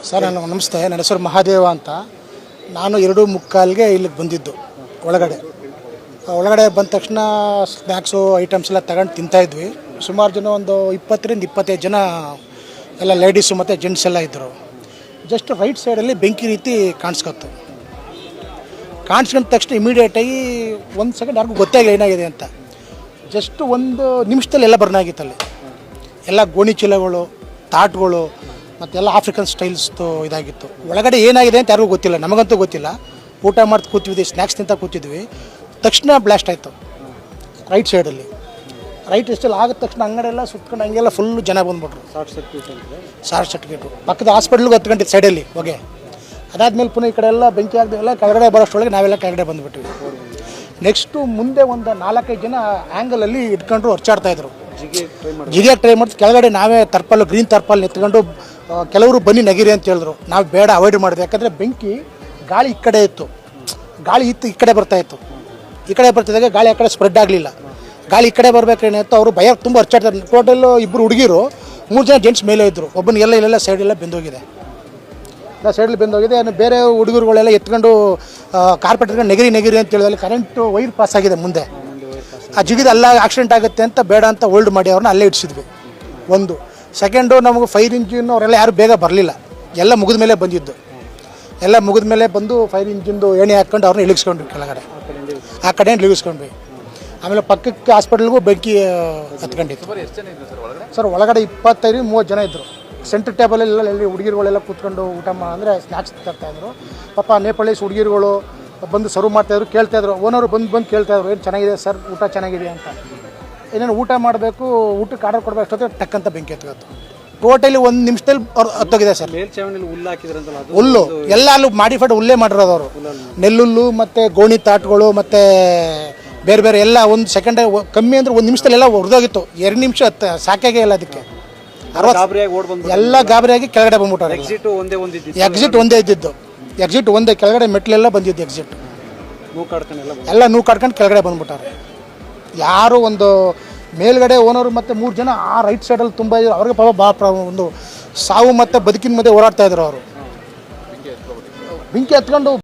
Sir ನಮಸ್ತೆ. ನನ್ನ ಹೆಸರು ಮಹಾದೇವ ಅಂತ. ನಾನು 2:45ಗೆ ಇಲ್ಲಿಗೆ ಬಂದಿದ್ದು. ಒಳಗಡೆ ಬಂದ ತಕ್ಷಣ ಸ್ನ್ಯಾಕ್ಸು ಐಟಮ್ಸ್ ಎಲ್ಲ ತಗೊಂಡು ತಿಂತಾಯಿದ್ವಿ. ಸುಮಾರು ಜನ ಒಂದು 20ರಿಂದ 25 ಜನ ಎಲ್ಲ ಲೇಡೀಸು ಮತ್ತು ಜೆಂಟ್ಸ್ ಎಲ್ಲ ಇದ್ದರು. ಜಸ್ಟ್ ರೈಟ್ ಸೈಡಲ್ಲಿ ಬೆಂಕಿ ರೀತಿ ಕಾಣಿಸ್ಕೊತು. ಕಾಣಿಸ್ಕೊಂಡ ತಕ್ಷಣ ಇಮಿಡಿಯೇಟಾಗಿ 1 ಸೆಕೆಂಡ್ ಯಾರಿಗೂ ಗೊತ್ತಾಗಿಲ್ಲ ಏನಾಗಿದೆ ಅಂತ. ಜಸ್ಟ್ 1 ನಿಮಿಷದಲ್ಲಿ ಎಲ್ಲ ಬರ್ನ್ ಆಗಿತ್ತಲ್ಲಿ. ಎಲ್ಲ ಗೋಣಿ ಚೀಲಗಳು, ತಾಟ್ಗಳು ಮತ್ತೆಲ್ಲ ಆಫ್ರಿಕನ್ ಸ್ಟೈಲ್ಸ್ದು ಇದಾಗಿತ್ತು. ಒಳಗಡೆ ಏನಾಗಿದೆ ಅಂತ ಯಾರಿಗೂ ಗೊತ್ತಿಲ್ಲ, ನಮಗಂತೂ ಗೊತ್ತಿಲ್ಲ. ಊಟ ಮಾಡ್ತಾ ಕೂತಿದ್ವಿ, ಸ್ನ್ಯಾಕ್ಸ್ ತಿಂತ ಕೂತಿದ್ವಿ. ತಕ್ಷಣ ಬ್ಲಾಸ್ಟ್ ಆಯಿತು ರೈಟ್ ಸೈಡಲ್ಲಿ. ರೈಟ್ ಸೈಡಲ್ಲಿ ಆಗಿದ ತಕ್ಷಣ ಅಂಗಡಿಯೆಲ್ಲ ಸುತ್ಕೊಂಡು ಹಂಗೆಲ್ಲ ಫುಲ್ಲು ಜನ ಬಂದ್ಬಿಟ್ರು. ಶಾರ್ಟ್ ಸರ್ಕ್ಯೂಟು ಪಕ್ಕದ ಹಾಸ್ಪಿಟ್ಲಿಗೆ ಹತ್ಕೊಂಡಿದ್ದು ಸೈಡಲ್ಲಿ ಹೊಗೆ. ಅದಾದಮೇಲೆ ಪುನಃ ಈ ಕಡೆ ಎಲ್ಲ ಬೆಂಕಿ ಆಗದೆಲ್ಲ ಕೆಳಗಡೆ ಬರೋಷ್ಟೊಳಗೆ ನಾವೆಲ್ಲ ಕೆಳಗಡೆ ಬಂದುಬಿಟ್ವಿ. ನೆಕ್ಸ್ಟು ಮುಂದೆ ಒಂದು 4-5 ಜನ ಆ್ಯಂಗಲಲ್ಲಿ ಇಟ್ಕೊಂಡು ಹೊರ್ಚಾಡ್ತಾಯಿದ್ರು. ಜಿಗಿಯಾಗಿ ಟ್ರೈ ಮಾಡ್ತು. ಕೆಳಗಡೆ ನಾವೇ ಗ್ರೀನ್ ತರ್ಪಲ್ ಎತ್ಕೊಂಡು ಕೆಲವರು ಬನ್ನಿ ನಗಿರಿ ಅಂತ ಹೇಳಿದ್ರು. ನಾವು ಬೇಡ, ಅವಾಯ್ಡ್ ಮಾಡಿದೆ. ಯಾಕಂದರೆ ಬೆಂಕಿ ಗಾಳಿ ಈ ಕಡೆ ಇತ್ತು, ಗಾಳಿ ಈ ಕಡೆ ಬರ್ತಾಯಿತ್ತು. ಈ ಕಡೆ ಬರ್ತಿದ್ದಾಗ ಗಾಳಿ ಆ ಕಡೆ ಸ್ಪ್ರೆಡ್ ಆಗಲಿಲ್ಲ. ಗಾಳಿ ಈ ಕಡೆ ಬರಬೇಕೇನಿತ್ತು. ಅವರು ಭಯ ತುಂಬ ಹೊರ್ಚಾಡ್ತಾರೆ. ಟೋಟಲ್ಲು 2 ಹುಡುಗಿರು, 3 ಜನ ಜೆಂಟ್ಸ್ ಮೇಲೆ ಇದ್ದರು. ಒಬ್ಬನಿಗೆಲ್ಲ ಇಲ್ಲೆಲ್ಲ ಸೈಡೆಲ್ಲ ಬೆಂದೋಗಿದೆ. ಸೈಡಲ್ಲಿ ಬೆಂದೋಗಿದೆ. ಬೇರೆ ಹುಡುಗರುಗಳೆಲ್ಲ ಎತ್ಕೊಂಡು ಕಾರ್ಪೆಟ್ ಎತ್ಕೊಂಡು ನೆಗರಿ ಅಂತ ಹೇಳಿದಲ್ಲಿ ಕರೆಂಟು ವೈರ್ ಪಾಸ್ ಆಗಿದೆ ಮುಂದೆ. ಆ ಜಿಗಿದ ಎಲ್ಲ ಆಕ್ಸಿಡೆಂಟ್ ಆಗುತ್ತೆ ಅಂತ ಬೇಡ ಅಂತ ಹೋಲ್ಡ್ ಮಾಡಿ ಅವ್ರನ್ನ ಅಲ್ಲೇ ಇಡಿಸಿದ್ವಿ. 1 ಸೆಕೆಂಡು ನಮಗೆ ಫೈರ್ ಇಂಜಿನ್ ಅವರೆಲ್ಲ ಯಾರು ಬೇಗ ಬರಲಿಲ್ಲ. ಎಲ್ಲ ಮುಗಿದ ಮೇಲೆ ಬಂದಿದ್ದು. ಎಲ್ಲ ಮುಗಿದ ಮೇಲೆ ಬಂದು ಫೈರ್ ಇಂಜಿನ್ದು ಎಣ್ಣೆ ಹಾಕ್ಕೊಂಡು ಅವ್ರನ್ನ ಇಳಿಸ್ಕೊಂಡ್ವಿ ಕೆಳಗಡೆ. ಆ ಕಡೆಯಿಂದ ಇಳಿಸ್ಕೊಂಡ್ವಿ. ಆಮೇಲೆ ಪಕ್ಕಕ್ಕೆ ಹಾಸ್ಪಿಟಲ್ಗೂ ಬೆಂಕಿ ಹತ್ಕೊಂಡಿತ್ತು. ಸರ್ ಒಳಗಡೆ 25-30 ಜನ ಇದ್ದರು. ಸೆಂಟ್ರ್ ಟೇಬಲೆಲ್ಲ ಎಲ್ಲಿ ಹುಡುಗಿರುಗಳೆಲ್ಲ ಕೂತ್ಕೊಂಡು ಊಟ ಅಂದರೆ ಸ್ನ್ಯಾಕ್ಸ್ ತರ್ತಾಯಿದ್ರು. ಪಾಪ ನೇಪಾಳೀಸ್ ಹುಡುಗಿರುಗಳು ಬಂದು ಸರ್ವ್ ಮಾಡ್ತಾಯಿದ್ರು, ಕೇಳ್ತಾಯಿದ್ರು. ಓನರು ಬಂದು ಕೇಳ್ತಾಯಿದ್ರು, ಏನು ಚೆನ್ನಾಗಿದೆ ಸರ್, ಊಟ ಚೆನ್ನಾಗಿದೆ ಅಂತ. ಏನೇನು ಊಟ ಮಾಡಬೇಕು, ಊಟಕ್ಕೆ ಆರ್ಡರ್ ಕೊಡಬೇಕು ಅಷ್ಟೊತ್ತಿಗೆ ಟಕ್ಕಂತ ಬೆಂಕಿ ಹತ್ಕೊತ್ತು. ಟೋಟಲಿ 1 ನಿಮಿಷದಲ್ಲಿ ಹತ್ತೋಗಿದೆ ಸರ್. ಹುಲ್ಲು ಎಲ್ಲ ಅಲ್ಲಿ ಮಾಡಿಫೈಡ್ ಹುಲ್ಲೇ ಮಾಡಿರೋದು ಅವರು. ನೆಲ್ಲುಲ್ಲು ಮತ್ತು ಗೋಣಿ ತಾಟ್ಗಳು ಮತ್ತು ಬೇರೆ ಬೇರೆ ಎಲ್ಲ 1 ಸೆಕೆಂಡ್ ಕಮ್ಮಿ ಅಂದರೆ 1 ನಿಮಿಷದಲ್ಲಿ ಎಲ್ಲ ಹೊಡೆದೋಗಿತ್ತು. 2 ನಿಮಿಷ ಸಾಕಾಗೇ ಇಲ್ಲ ಅದಕ್ಕೆ. ಎಲ್ಲ ಗಾಬರಿಯಾಗಿ ಕೆಳಗಡೆ ಬಂದ್ಬಿಟ್ಟಾರೆ. ಎಕ್ಸಿಟ್ ಒಂದೇ ಇದ್ದಿದ್ದು. ಎಕ್ಸಿಟ್ ಒಂದೇ, ಕೆಳಗಡೆ ಮೆಟ್ಲೆಲ್ಲ ಬಂದಿದ್ದು. ಎಕ್ಸಿಟ್ ಎಲ್ಲ ನೂ ಕಾಡ್ಕೊಂಡು ಕೆಳಗಡೆ ಬಂದ್ಬಿಟ್ಟಾರೆ. ಯಾರು ಒಂದು ಮೇಲ್ಗಡೆ ಓನರು ಮತ್ತು 3 ಜನ ಆ ರೈಟ್ ಸೈಡಲ್ಲಿ ತುಂಬ ಇದ್ರು. ಅವ್ರಿಗೆ ಪಾಪ ಒಂದು ಸಾವು ಮತ್ತು ಬದುಕಿನ ಮಧ್ಯೆ ಹೋರಾಡ್ತಾಯಿದ್ರು ಅವರು. ಬೆಂಕಿ ಹತ್ಕೊಂಡು